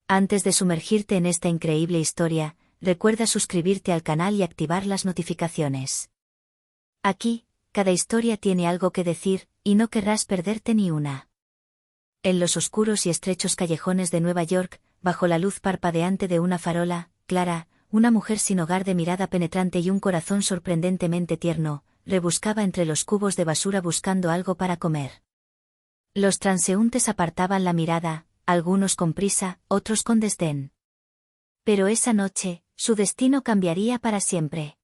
Antes de sumergirte en esta increíble historia, recuerda suscribirte al canal y activar las notificaciones. Aquí, cada historia tiene algo que decir, y no querrás perderte ni una. En los oscuros y estrechos callejones de Nueva York, bajo la luz parpadeante de una farola, Clara, una mujer sin hogar de mirada penetrante y un corazón sorprendentemente tierno, rebuscaba entre los cubos de basura buscando algo para comer. Los transeúntes apartaban la mirada, algunos con prisa, otros con desdén. Pero esa noche, su destino cambiaría para siempre.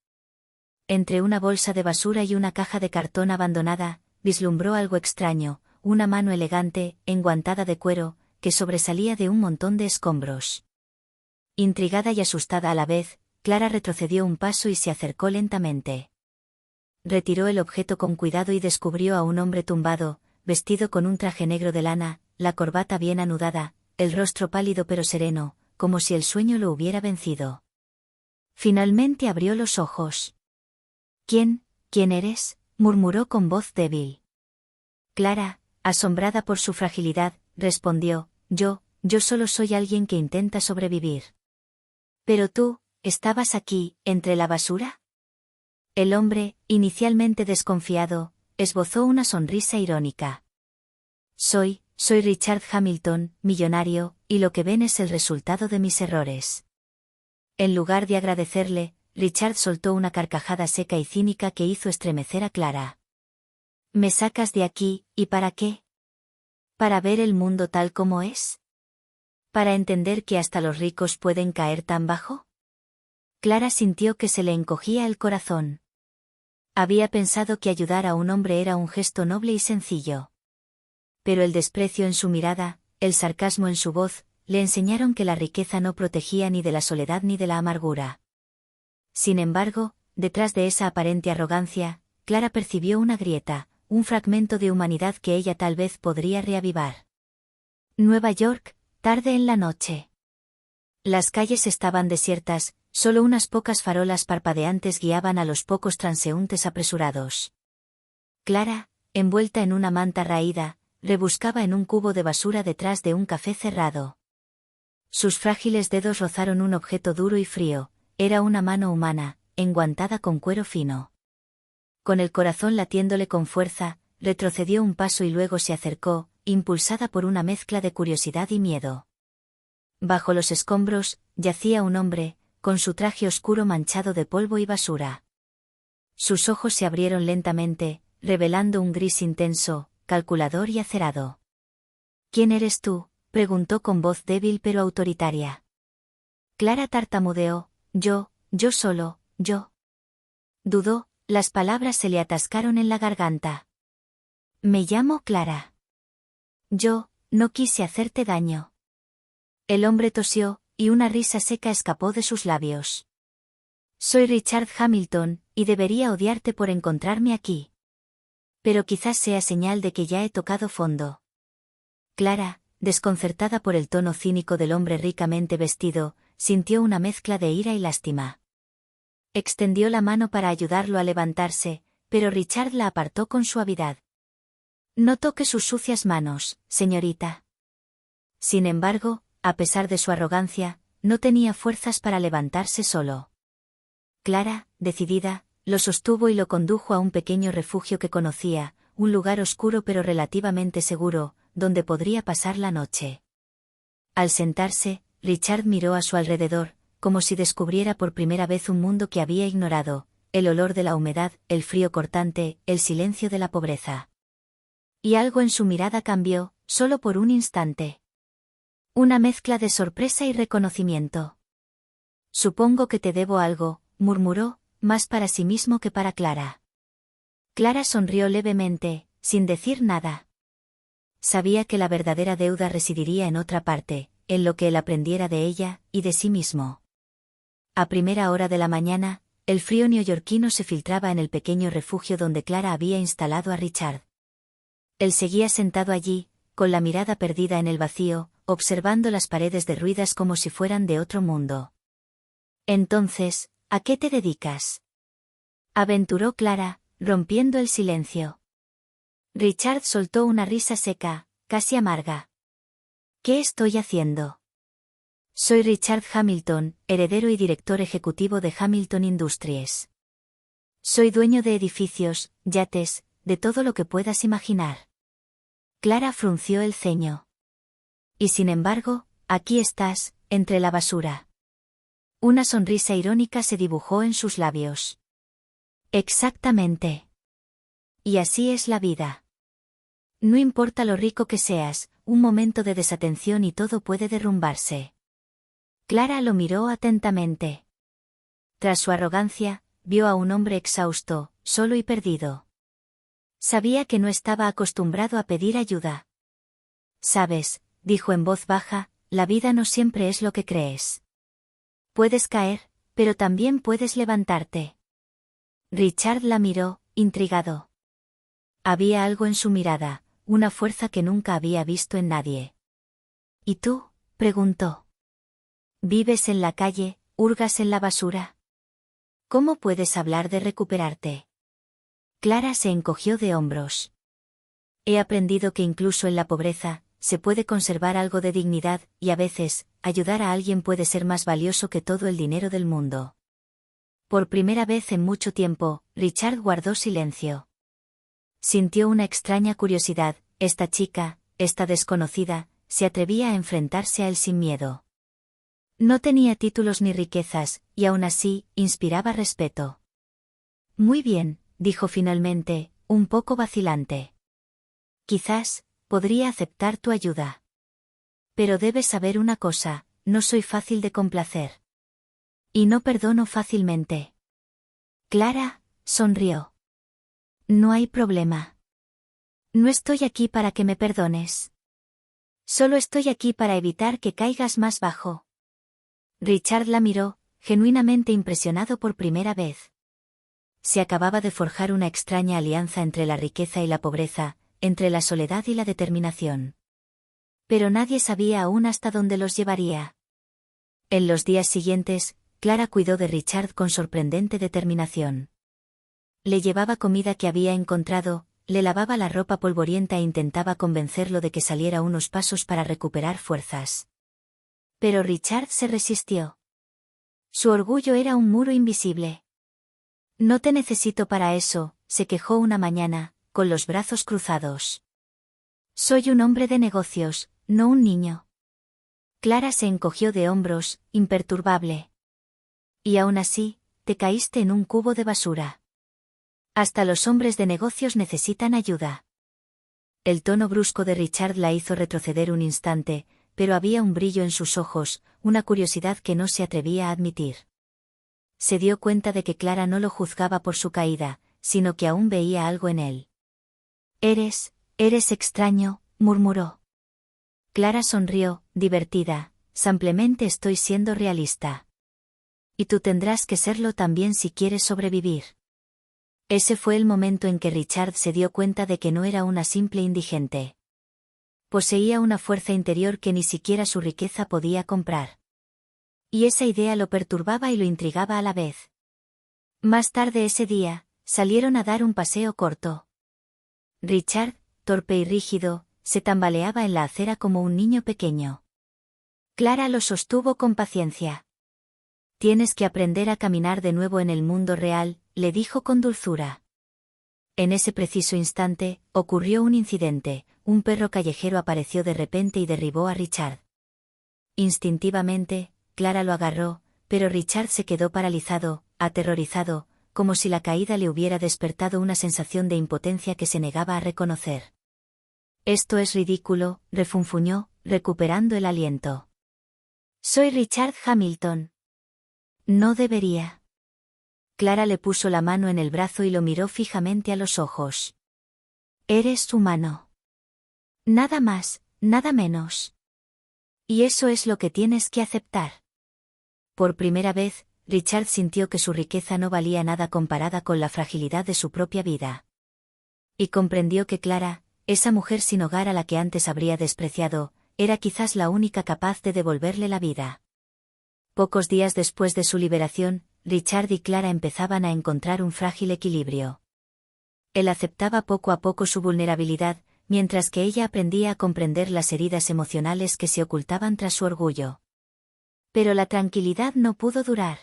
Entre una bolsa de basura y una caja de cartón abandonada, vislumbró algo extraño, una mano elegante, enguantada de cuero, que sobresalía de un montón de escombros. Intrigada y asustada a la vez, Clara retrocedió un paso y se acercó lentamente. Retiró el objeto con cuidado y descubrió a un hombre tumbado, vestido con un traje negro de lana, la corbata bien anudada, el rostro pálido pero sereno, como si el sueño lo hubiera vencido. Finalmente abrió los ojos. ¿Quién eres?, murmuró con voz débil. Clara, asombrada por su fragilidad, respondió, yo solo soy alguien que intenta sobrevivir. Pero tú, ¿estabas aquí, entre la basura? El hombre, inicialmente desconfiado, esbozó una sonrisa irónica. Soy Richard Hamilton, millonario, y lo que ven es el resultado de mis errores. En lugar de agradecerle, Richard soltó una carcajada seca y cínica que hizo estremecer a Clara. ¿Me sacas de aquí, y para qué? ¿Para ver el mundo tal como es? ¿Para entender que hasta los ricos pueden caer tan bajo? Clara sintió que se le encogía el corazón. Había pensado que ayudar a un hombre era un gesto noble y sencillo. Pero el desprecio en su mirada, el sarcasmo en su voz, le enseñaron que la riqueza no protegía ni de la soledad ni de la amargura. Sin embargo, detrás de esa aparente arrogancia, Clara percibió una grieta, un fragmento de humanidad que ella tal vez podría reavivar. Nueva York, tarde en la noche. Las calles estaban desiertas, solo unas pocas farolas parpadeantes guiaban a los pocos transeúntes apresurados. Clara, envuelta en una manta raída, rebuscaba en un cubo de basura detrás de un café cerrado. Sus frágiles dedos rozaron un objeto duro y frío, era una mano humana, enguantada con cuero fino. Con el corazón latiéndole con fuerza, retrocedió un paso y luego se acercó, impulsada por una mezcla de curiosidad y miedo. Bajo los escombros, yacía un hombre, con su traje oscuro manchado de polvo y basura. Sus ojos se abrieron lentamente, revelando un gris intenso, calculador y acerado. ¿Quién eres tú?, preguntó con voz débil pero autoritaria. Clara tartamudeó, yo solo, yo. Dudó, las palabras se le atascaron en la garganta. Me llamo Clara. Yo no quise hacerte daño. El hombre tosió, y una risa seca escapó de sus labios. Soy Richard Hamilton, y debería odiarte por encontrarme aquí. Pero quizás sea señal de que ya he tocado fondo. Clara, desconcertada por el tono cínico del hombre ricamente vestido, sintió una mezcla de ira y lástima. Extendió la mano para ayudarlo a levantarse, pero Richard la apartó con suavidad. No toque sus sucias manos, señorita. Sin embargo, a pesar de su arrogancia, no tenía fuerzas para levantarse solo. Clara, decidida, lo sostuvo y lo condujo a un pequeño refugio que conocía, un lugar oscuro pero relativamente seguro, donde podría pasar la noche. Al sentarse, Richard miró a su alrededor, como si descubriera por primera vez un mundo que había ignorado, el olor de la humedad, el frío cortante, el silencio de la pobreza. Y algo en su mirada cambió, solo por un instante. Una mezcla de sorpresa y reconocimiento. Supongo que te debo algo, murmuró, más para sí mismo que para Clara. Clara sonrió levemente, sin decir nada. Sabía que la verdadera deuda residiría en otra parte, en lo que él aprendiera de ella, y de sí mismo. A primera hora de la mañana, el frío neoyorquino se filtraba en el pequeño refugio donde Clara había instalado a Richard. Él seguía sentado allí, con la mirada perdida en el vacío, observando las paredes derruidas como si fueran de otro mundo. Entonces, ¿a qué te dedicas?, aventuró Clara, rompiendo el silencio. Richard soltó una risa seca, casi amarga. ¿Qué estoy haciendo? Soy Richard Hamilton, heredero y director ejecutivo de Hamilton Industries. Soy dueño de edificios, yates, de todo lo que puedas imaginar. Clara frunció el ceño. Y sin embargo, aquí estás, entre la basura. Una sonrisa irónica se dibujó en sus labios. Exactamente. Y así es la vida. No importa lo rico que seas, un momento de desatención y todo puede derrumbarse. Clara lo miró atentamente. Tras su arrogancia, vio a un hombre exhausto, solo y perdido. Sabía que no estaba acostumbrado a pedir ayuda. Sabes, dijo en voz baja, la vida no siempre es lo que crees. Puedes caer, pero también puedes levantarte. Richard la miró, intrigado. Había algo en su mirada, una fuerza que nunca había visto en nadie. ¿Y tú?, preguntó. ¿Vives en la calle, hurgas en la basura? ¿Cómo puedes hablar de recuperarte? Clara se encogió de hombros. He aprendido que incluso en la pobreza, se puede conservar algo de dignidad, y a veces, ayudar a alguien puede ser más valioso que todo el dinero del mundo. Por primera vez en mucho tiempo, Richard guardó silencio. Sintió una extraña curiosidad, esta chica, esta desconocida, se atrevía a enfrentarse a él sin miedo. No tenía títulos ni riquezas, y aún así, inspiraba respeto. Muy bien, dijo finalmente, un poco vacilante. Quizás, podría aceptar tu ayuda. Pero debes saber una cosa, no soy fácil de complacer. Y no perdono fácilmente. Clara, sonrió. No hay problema. No estoy aquí para que me perdones. Solo estoy aquí para evitar que caigas más bajo. Richard la miró, genuinamente impresionado por primera vez. Se acababa de forjar una extraña alianza entre la riqueza y la pobreza, entre la soledad y la determinación. Pero nadie sabía aún hasta dónde los llevaría. En los días siguientes, Clara cuidó de Richard con sorprendente determinación. Le llevaba comida que había encontrado, le lavaba la ropa polvorienta e intentaba convencerlo de que saliera unos pasos para recuperar fuerzas. Pero Richard se resistió. Su orgullo era un muro invisible. No te necesito para eso, se quejó una mañana, con los brazos cruzados. Soy un hombre de negocios, no un niño. Clara se encogió de hombros, imperturbable. Y aún así, te caíste en un cubo de basura. Hasta los hombres de negocios necesitan ayuda. El tono brusco de Richard la hizo retroceder un instante, pero había un brillo en sus ojos, una curiosidad que no se atrevía a admitir. Se dio cuenta de que Clara no lo juzgaba por su caída, sino que aún veía algo en él. Eres extraño, murmuró. Clara sonrió, divertida, simplemente estoy siendo realista. Y tú tendrás que serlo también si quieres sobrevivir. Ese fue el momento en que Richard se dio cuenta de que no era una simple indigente. Poseía una fuerza interior que ni siquiera su riqueza podía comprar. Y esa idea lo perturbaba y lo intrigaba a la vez. Más tarde ese día, salieron a dar un paseo corto. Richard, torpe y rígido, se tambaleaba en la acera como un niño pequeño. Clara lo sostuvo con paciencia. Tienes que aprender a caminar de nuevo en el mundo real, le dijo con dulzura. En ese preciso instante, ocurrió un incidente, un perro callejero apareció de repente y derribó a Richard. Instintivamente, Clara lo agarró, pero Richard se quedó paralizado, aterrorizado, como si la caída le hubiera despertado una sensación de impotencia que se negaba a reconocer. Esto es ridículo, refunfuñó, recuperando el aliento. Soy Richard Hamilton. No debería. Clara le puso la mano en el brazo y lo miró fijamente a los ojos. Eres humano. Nada más, nada menos. Y eso es lo que tienes que aceptar. Por primera vez, Richard sintió que su riqueza no valía nada comparada con la fragilidad de su propia vida. Y comprendió que Clara, esa mujer sin hogar a la que antes habría despreciado, era quizás la única capaz de devolverle la vida. Pocos días después de su liberación, Richard y Clara empezaban a encontrar un frágil equilibrio. Él aceptaba poco a poco su vulnerabilidad, mientras que ella aprendía a comprender las heridas emocionales que se ocultaban tras su orgullo. Pero la tranquilidad no pudo durar.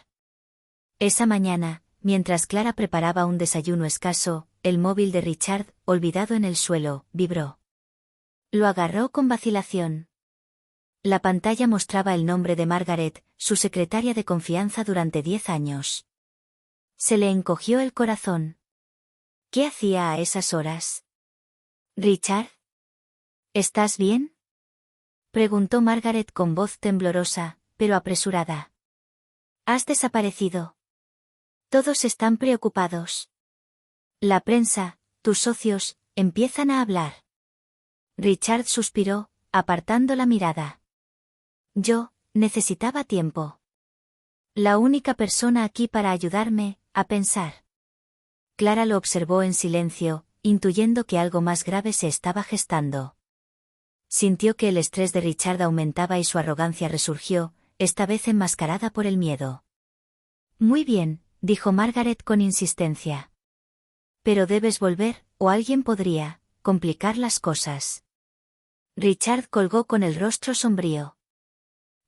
Esa mañana, mientras Clara preparaba un desayuno escaso, el móvil de Richard, olvidado en el suelo, vibró. Lo agarró con vacilación. La pantalla mostraba el nombre de Margaret, su secretaria de confianza durante 10 años. Se le encogió el corazón. ¿Qué hacía a esas horas? ¿Richard? ¿Estás bien? Preguntó Margaret con voz temblorosa, pero apresurada. Has desaparecido. Todos están preocupados. La prensa, tus socios, empiezan a hablar. Richard suspiró, apartando la mirada. Yo, necesitaba tiempo. La única persona aquí para ayudarme, a pensar. Clara lo observó en silencio, intuyendo que algo más grave se estaba gestando. Sintió que el estrés de Richard aumentaba y su arrogancia resurgió, esta vez enmascarada por el miedo. Muy bien, dijo Margaret con insistencia. Pero debes volver, o alguien podría complicar las cosas. Richard colgó con el rostro sombrío.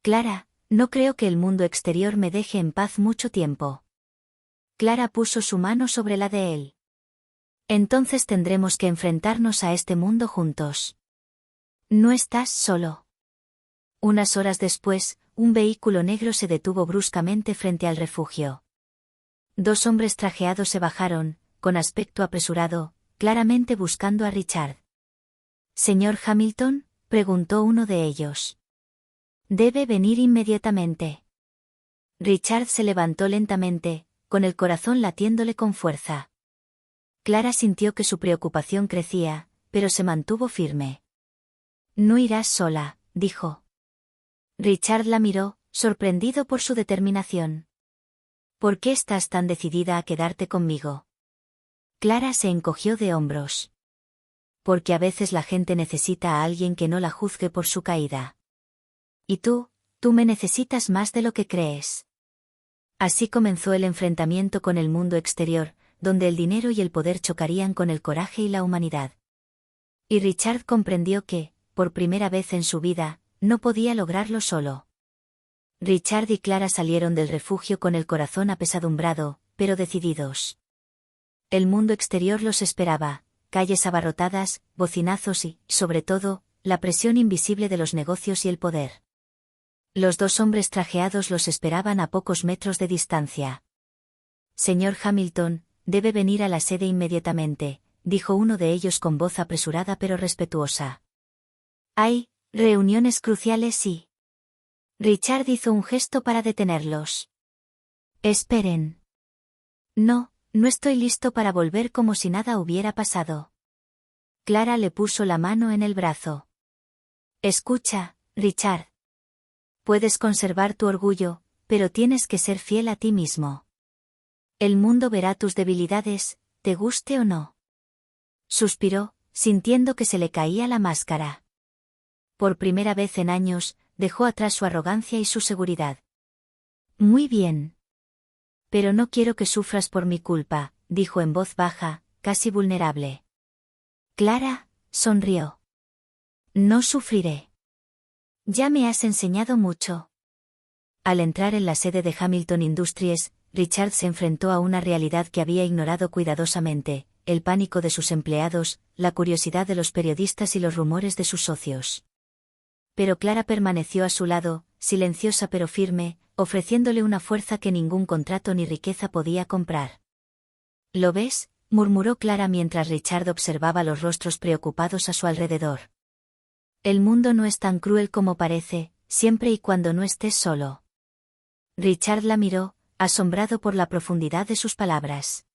Clara, no creo que el mundo exterior me deje en paz mucho tiempo. Clara puso su mano sobre la de él. Entonces tendremos que enfrentarnos a este mundo juntos. No estás solo. Unas horas después, un vehículo negro se detuvo bruscamente frente al refugio. 2 hombres trajeados se bajaron, con aspecto apresurado, claramente buscando a Richard. «¿Señor Hamilton?», preguntó uno de ellos. «Debe venir inmediatamente». Richard se levantó lentamente, con el corazón latiéndole con fuerza. Clara sintió que su preocupación crecía, pero se mantuvo firme. «No irás sola», dijo. Richard la miró, sorprendido por su determinación. «¿Por qué estás tan decidida a quedarte conmigo?». Clara se encogió de hombros. «Porque a veces la gente necesita a alguien que no la juzgue por su caída. Y tú me necesitas más de lo que crees». Así comenzó el enfrentamiento con el mundo exterior, donde el dinero y el poder chocarían con el coraje y la humanidad. Y Richard comprendió que, por primera vez en su vida, no podía lograrlo solo. Richard y Clara salieron del refugio con el corazón apesadumbrado, pero decididos. El mundo exterior los esperaba, calles abarrotadas, bocinazos y, sobre todo, la presión invisible de los negocios y el poder. Los 2 hombres trajeados los esperaban a pocos metros de distancia. «Señor Hamilton, debe venir a la sede inmediatamente», dijo uno de ellos con voz apresurada pero respetuosa. «Hay reuniones cruciales y...». Richard hizo un gesto para detenerlos. «Esperen». «No estoy listo para volver como si nada hubiera pasado». Clara le puso la mano en el brazo. «Escucha, Richard. Puedes conservar tu orgullo, pero tienes que ser fiel a ti mismo. El mundo verá tus debilidades, te guste o no». Suspiró, sintiendo que se le caía la máscara. Por primera vez en años, dejó atrás su arrogancia y su seguridad. «Muy bien. Pero no quiero que sufras por mi culpa», dijo en voz baja, casi vulnerable. Clara sonrió. «No sufriré. Ya me has enseñado mucho». Al entrar en la sede de Hamilton Industries, Richard se enfrentó a una realidad que había ignorado cuidadosamente, el pánico de sus empleados, la curiosidad de los periodistas y los rumores de sus socios. Pero Clara permaneció a su lado, silenciosa pero firme, ofreciéndole una fuerza que ningún contrato ni riqueza podía comprar. «¿Lo ves?», murmuró Clara mientras Richard observaba los rostros preocupados a su alrededor. «El mundo no es tan cruel como parece, siempre y cuando no estés solo». Richard la miró, asombrado por la profundidad de sus palabras.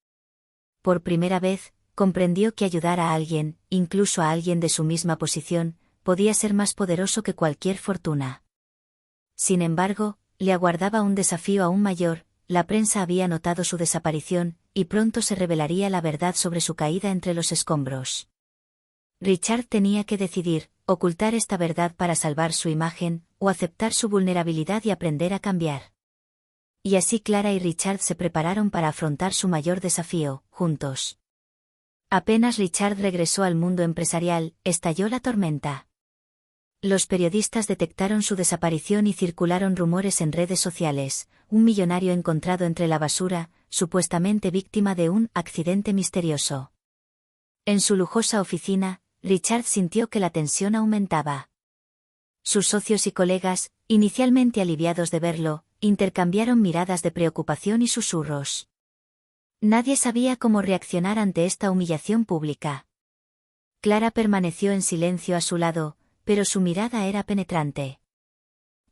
Por primera vez, comprendió que ayudar a alguien, incluso a alguien de su misma posición, podía ser más poderoso que cualquier fortuna. Sin embargo, le aguardaba un desafío aún mayor. La prensa había notado su desaparición, y pronto se revelaría la verdad sobre su caída entre los escombros. Richard tenía que decidir, ocultar esta verdad para salvar su imagen, o aceptar su vulnerabilidad y aprender a cambiar. Y así Clara y Richard se prepararon para afrontar su mayor desafío, juntos. Apenas Richard regresó al mundo empresarial, estalló la tormenta. Los periodistas detectaron su desaparición y circularon rumores en redes sociales: un millonario encontrado entre la basura, supuestamente víctima de un accidente misterioso. En su lujosa oficina, Richard sintió que la tensión aumentaba. Sus socios y colegas, inicialmente aliviados de verlo, intercambiaron miradas de preocupación y susurros. Nadie sabía cómo reaccionar ante esta humillación pública. Clara permaneció en silencio a su lado, pero su mirada era penetrante.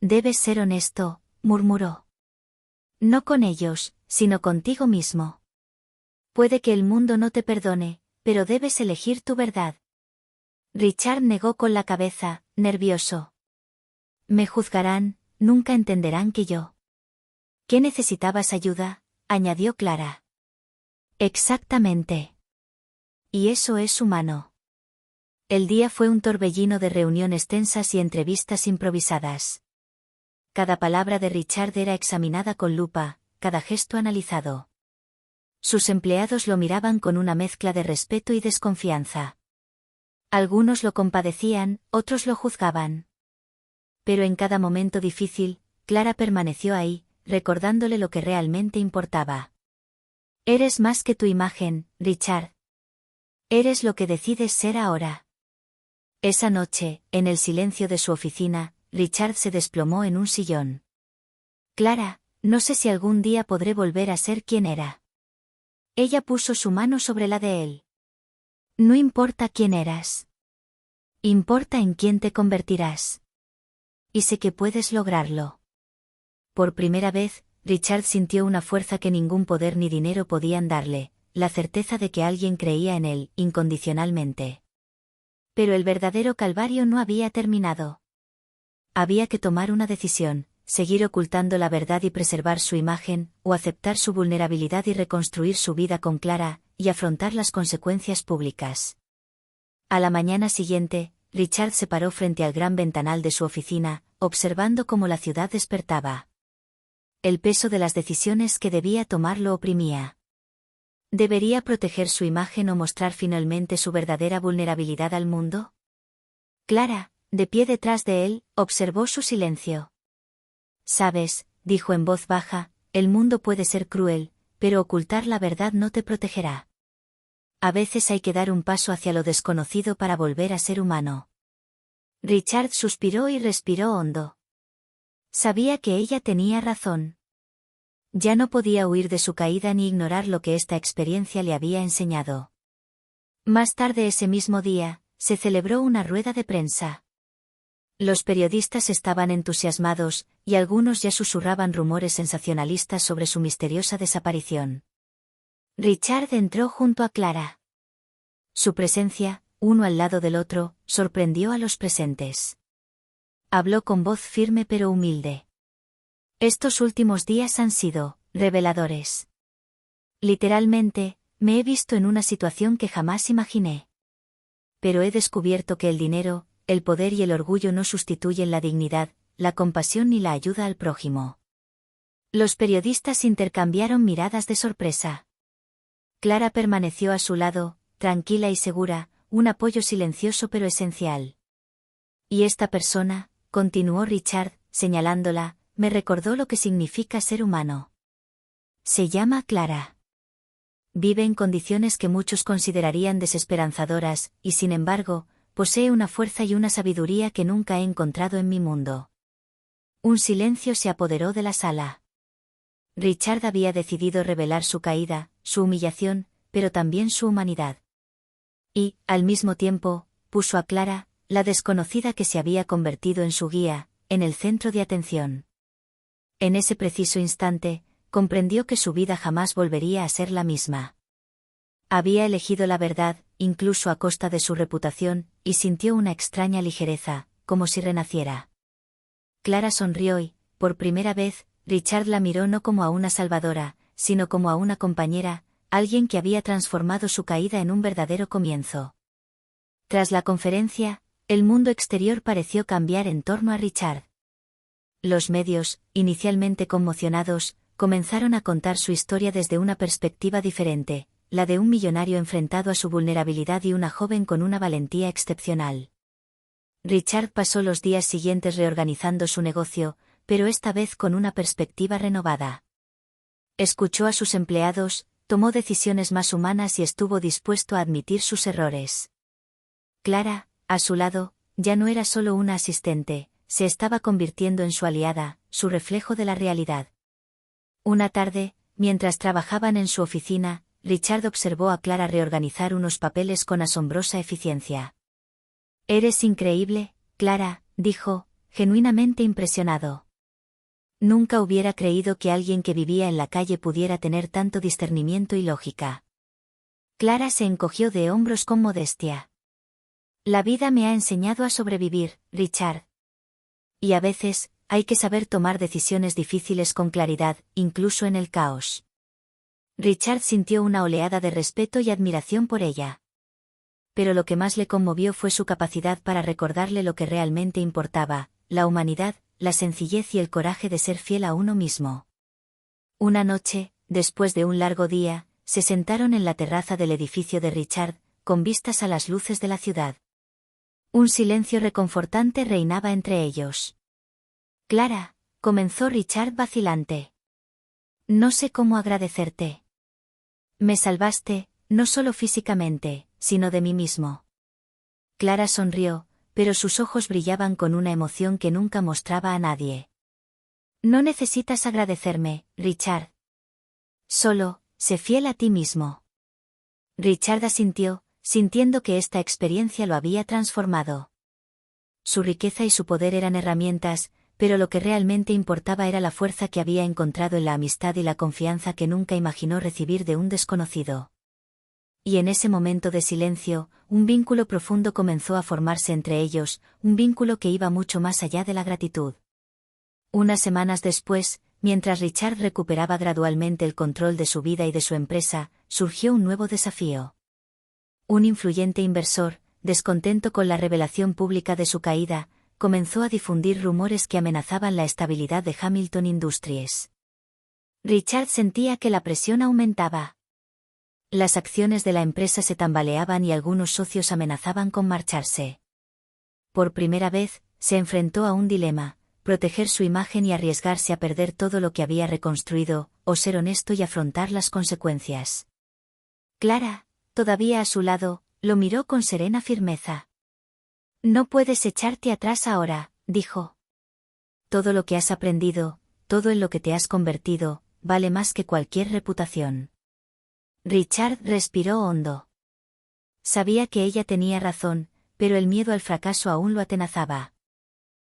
«Debes ser honesto», murmuró. «No con ellos, sino contigo mismo. Puede que el mundo no te perdone, pero debes elegir tu verdad». Richard negó con la cabeza, nervioso. «Me juzgarán, nunca entenderán que yo». «¿Qué necesitabas ayuda?», añadió Clara. «Exactamente. Y eso es humano». El día fue un torbellino de reuniones tensas y entrevistas improvisadas. Cada palabra de Richard era examinada con lupa, cada gesto analizado. Sus empleados lo miraban con una mezcla de respeto y desconfianza. Algunos lo compadecían, otros lo juzgaban. Pero en cada momento difícil, Clara permaneció ahí, recordándole lo que realmente importaba. «Eres más que tu imagen, Richard. Eres lo que decides ser ahora». Esa noche, en el silencio de su oficina, Richard se desplomó en un sillón. «Clara, no sé si algún día podré volver a ser quien era». Ella puso su mano sobre la de él. «No importa quién eras. Importa en quién te convertirás. Y sé que puedes lograrlo». Por primera vez, Richard sintió una fuerza que ningún poder ni dinero podían darle, la certeza de que alguien creía en él, incondicionalmente. Pero el verdadero calvario no había terminado. Había que tomar una decisión: seguir ocultando la verdad y preservar su imagen, o aceptar su vulnerabilidad y reconstruir su vida con Clara, y afrontar las consecuencias públicas. A la mañana siguiente, Richard se paró frente al gran ventanal de su oficina, observando cómo la ciudad despertaba. El peso de las decisiones que debía tomar lo oprimía. ¿Debería proteger su imagen o mostrar finalmente su verdadera vulnerabilidad al mundo? Clara, de pie detrás de él, observó su silencio. «Sabes», dijo en voz baja, «el mundo puede ser cruel, pero ocultar la verdad no te protegerá. A veces hay que dar un paso hacia lo desconocido para volver a ser humano». Richard suspiró y respiró hondo. Sabía que ella tenía razón. Ya no podía huir de su caída ni ignorar lo que esta experiencia le había enseñado. Más tarde ese mismo día, se celebró una rueda de prensa. Los periodistas estaban entusiasmados, y algunos ya susurraban rumores sensacionalistas sobre su misteriosa desaparición. Richard entró junto a Clara. Su presencia, uno al lado del otro, sorprendió a los presentes. Habló con voz firme pero humilde. «Estos últimos días han sido reveladores. Literalmente, me he visto en una situación que jamás imaginé. Pero he descubierto que el dinero, el poder y el orgullo no sustituyen la dignidad, la compasión ni la ayuda al prójimo». Los periodistas intercambiaron miradas de sorpresa. Clara permaneció a su lado, tranquila y segura, un apoyo silencioso pero esencial. «Y esta persona», continuó Richard, señalándola, «me recordó lo que significa ser humano. Se llama Clara. Vive en condiciones que muchos considerarían desesperanzadoras, y sin embargo, posee una fuerza y una sabiduría que nunca he encontrado en mi mundo». Un silencio se apoderó de la sala. Richard había decidido revelar su caída, su humillación, pero también su humanidad. Y, al mismo tiempo, puso a Clara, la desconocida que se había convertido en su guía, en el centro de atención. En ese preciso instante, comprendió que su vida jamás volvería a ser la misma. Había elegido la verdad, incluso a costa de su reputación, y sintió una extraña ligereza, como si renaciera. Clara sonrió y, por primera vez, Richard la miró no como a una salvadora, sino como a una compañera, alguien que había transformado su caída en un verdadero comienzo. Tras la conferencia, el mundo exterior pareció cambiar en torno a Richard. Los medios, inicialmente conmocionados, comenzaron a contar su historia desde una perspectiva diferente, la de un millonario enfrentado a su vulnerabilidad y una joven con una valentía excepcional. Richard pasó los días siguientes reorganizando su negocio, pero esta vez con una perspectiva renovada. Escuchó a sus empleados, tomó decisiones más humanas y estuvo dispuesto a admitir sus errores. Clara, a su lado, ya no era solo una asistente, se estaba convirtiendo en su aliada, su reflejo de la realidad. Una tarde, mientras trabajaban en su oficina, Richard observó a Clara reorganizar unos papeles con asombrosa eficiencia. «Eres increíble, Clara», dijo, genuinamente impresionado. Nunca hubiera creído que alguien que vivía en la calle pudiera tener tanto discernimiento y lógica. Clara se encogió de hombros con modestia. «La vida me ha enseñado a sobrevivir, Richard. Y a veces, hay que saber tomar decisiones difíciles con claridad, incluso en el caos». Richard sintió una oleada de respeto y admiración por ella. Pero lo que más le conmovió fue su capacidad para recordarle lo que realmente importaba, la humanidad, la sencillez y el coraje de ser fiel a uno mismo. Una noche, después de un largo día, se sentaron en la terraza del edificio de Richard, con vistas a las luces de la ciudad. Un silencio reconfortante reinaba entre ellos. «Clara», comenzó Richard vacilante. «No sé cómo agradecerte. Me salvaste, no solo físicamente, sino de mí mismo». Clara sonrió, pero sus ojos brillaban con una emoción que nunca mostraba a nadie. «No necesitas agradecerme, Richard. Solo, sé fiel a ti mismo». Richard asintió, sintiendo que esta experiencia lo había transformado. Su riqueza y su poder eran herramientas, pero lo que realmente importaba era la fuerza que había encontrado en la amistad y la confianza que nunca imaginó recibir de un desconocido. Y en ese momento de silencio, un vínculo profundo comenzó a formarse entre ellos, un vínculo que iba mucho más allá de la gratitud. Unas semanas después, mientras Richard recuperaba gradualmente el control de su vida y de su empresa, surgió un nuevo desafío. Un influyente inversor, descontento con la revelación pública de su caída, comenzó a difundir rumores que amenazaban la estabilidad de Hamilton Industries. Richard sentía que la presión aumentaba. Las acciones de la empresa se tambaleaban y algunos socios amenazaban con marcharse. Por primera vez, se enfrentó a un dilema: proteger su imagen y arriesgarse a perder todo lo que había reconstruido, o ser honesto y afrontar las consecuencias. Clara, todavía a su lado, lo miró con serena firmeza. «No puedes echarte atrás ahora», dijo. «Todo lo que has aprendido, todo en lo que te has convertido, vale más que cualquier reputación». Richard respiró hondo. Sabía que ella tenía razón, pero el miedo al fracaso aún lo atenazaba.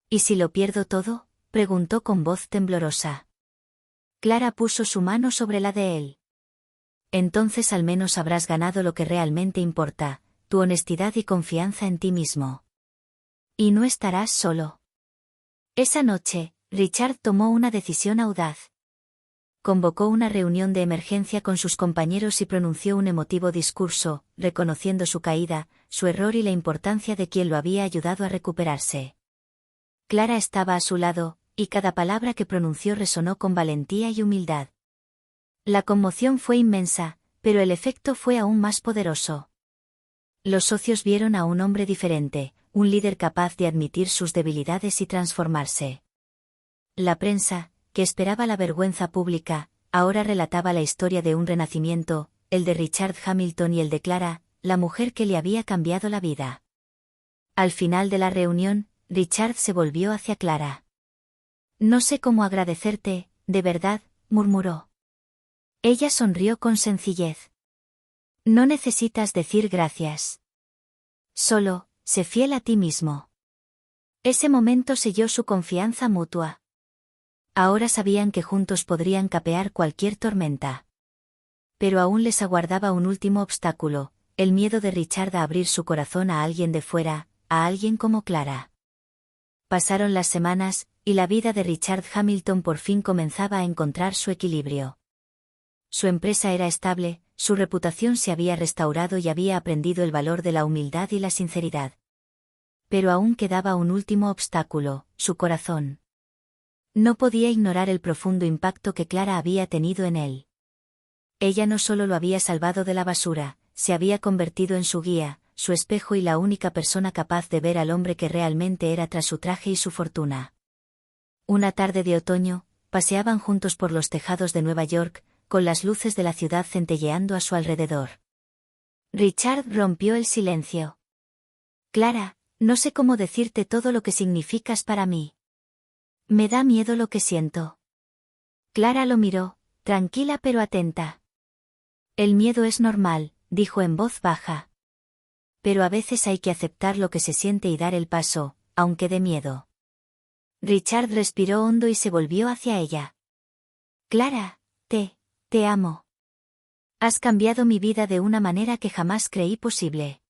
«¿Y si lo pierdo todo?», preguntó con voz temblorosa. Clara puso su mano sobre la de él. «Entonces al menos habrás ganado lo que realmente importa, tu honestidad y confianza en ti mismo. Y no estarás solo». Esa noche, Richard tomó una decisión audaz. Convocó una reunión de emergencia con sus compañeros y pronunció un emotivo discurso, reconociendo su caída, su error y la importancia de quien lo había ayudado a recuperarse. Clara estaba a su lado, y cada palabra que pronunció resonó con valentía y humildad. La conmoción fue inmensa, pero el efecto fue aún más poderoso. Los socios vieron a un hombre diferente, un líder capaz de admitir sus debilidades y transformarse. La prensa, que esperaba la vergüenza pública, ahora relataba la historia de un renacimiento, el de Richard Hamilton y el de Clara, la mujer que le había cambiado la vida. Al final de la reunión, Richard se volvió hacia Clara. «No sé cómo agradecerte, de verdad», murmuró. Ella sonrió con sencillez. «No necesitas decir gracias. Solo, sé fiel a ti mismo». Ese momento selló su confianza mutua. Ahora sabían que juntos podrían capear cualquier tormenta. Pero aún les aguardaba un último obstáculo, el miedo de Richard a abrir su corazón a alguien de fuera, a alguien como Clara. Pasaron las semanas, y la vida de Richard Hamilton por fin comenzaba a encontrar su equilibrio. Su empresa era estable, su reputación se había restaurado y había aprendido el valor de la humildad y la sinceridad. Pero aún quedaba un último obstáculo, su corazón. No podía ignorar el profundo impacto que Clara había tenido en él. Ella no solo lo había salvado de la basura, se había convertido en su guía, su espejo y la única persona capaz de ver al hombre que realmente era tras su traje y su fortuna. Una tarde de otoño, paseaban juntos por los tejados de Nueva York, con las luces de la ciudad centelleando a su alrededor. Richard rompió el silencio. Clara, no sé cómo decirte todo lo que significas para mí. Me da miedo lo que siento. Clara lo miró, tranquila pero atenta. El miedo es normal, dijo en voz baja. Pero a veces hay que aceptar lo que se siente y dar el paso, aunque dé miedo. Richard respiró hondo y se volvió hacia ella. Clara, te amo. Has cambiado mi vida de una manera que jamás creí posible.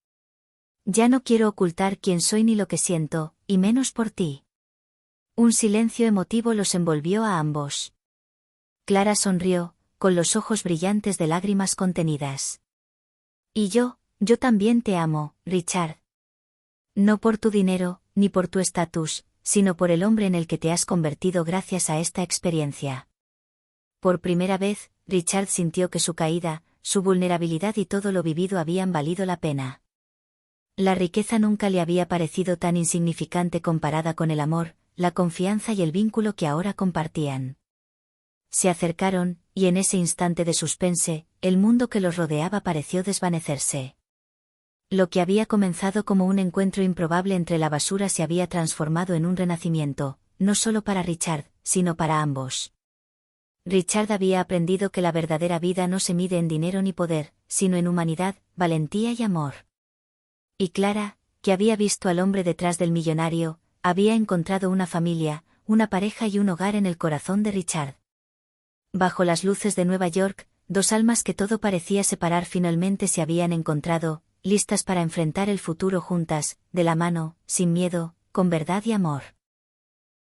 Ya no quiero ocultar quién soy ni lo que siento, y menos por ti. Un silencio emotivo los envolvió a ambos. Clara sonrió, con los ojos brillantes de lágrimas contenidas. Y yo también te amo, Richard. No por tu dinero, ni por tu estatus, sino por el hombre en el que te has convertido gracias a esta experiencia. Por primera vez, Richard sintió que su caída, su vulnerabilidad y todo lo vivido habían valido la pena. La riqueza nunca le había parecido tan insignificante comparada con el amor, la confianza y el vínculo que ahora compartían. Se acercaron, y en ese instante de suspense, el mundo que los rodeaba pareció desvanecerse. Lo que había comenzado como un encuentro improbable entre la basura se había transformado en un renacimiento, no solo para Richard, sino para ambos. Richard había aprendido que la verdadera vida no se mide en dinero ni poder, sino en humanidad, valentía y amor. Y Clara, que había visto al hombre detrás del millonario, había encontrado una familia, una pareja y un hogar en el corazón de Richard. Bajo las luces de Nueva York, dos almas que todo parecía separar finalmente se habían encontrado, listas para enfrentar el futuro juntas, de la mano, sin miedo, con verdad y amor.